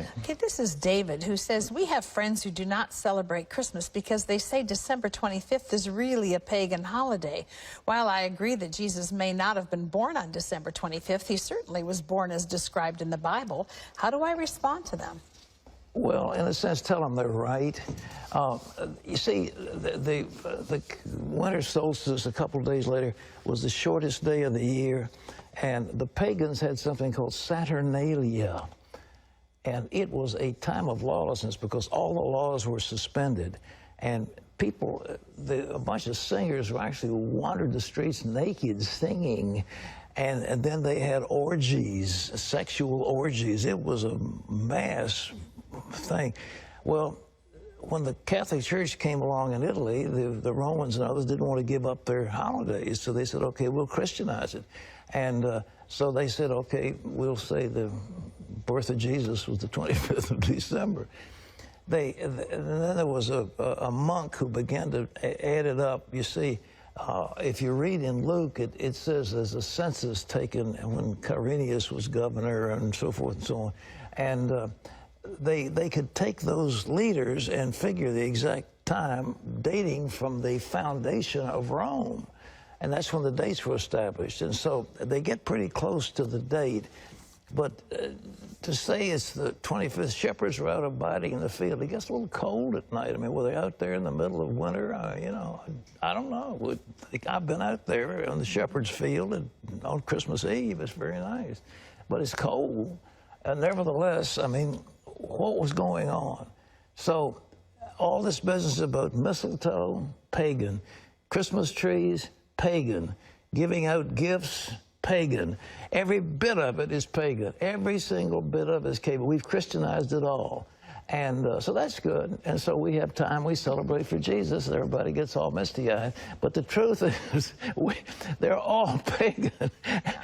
right. Okay, this is David, who says, we have friends who do not celebrate Christmas because they say December 25th is really a pagan holiday. While I agree that Jesus may not have been born on December 25th, he certainly was born as described in the Bible. How do I respond to them? Well, in a sense, tell them they're right. You see, the winter solstice a couple of days later was the shortest day of the year, and the pagans had something called Saturnalia. And it was a time of lawlessness because all the laws were suspended. And people, a bunch of singers actually wandered the streets naked singing. And then they had orgies, sexual orgies. It was a mass thing. Well, when the Catholic Church came along in Italy, the Romans and others didn't want to give up their holidays, so they said, okay, we'll Christianize it. And so they said, okay, we'll say the birth of Jesus was the 25th of December. And then there was a monk who began to add it up. You see, if you read in Luke, it says there's a census taken when Quirinius was governor and so forth and so on. And they could take those leaders and figure the exact time dating from the foundation of Rome. And that's when the dates were established. And so they get pretty close to the date. But to say it's the 25th, shepherds were out abiding in the field. It gets a little cold at night. I mean, were they out there in the middle of winter? You know, I don't know. I've been out there on the shepherd's field and on Christmas Eve. It's very nice. But it's cold. And nevertheless, I mean, what was going on? So all this business about mistletoe, pagan. Christmas trees, pagan. Giving out gifts, pagan. Every bit of it is pagan. Every single bit of it is pagan. We've Christianized it all. And so that's good. And so we have time, we celebrate for Jesus. Everybody gets all misty-eyed. But the truth is, they're all pagan.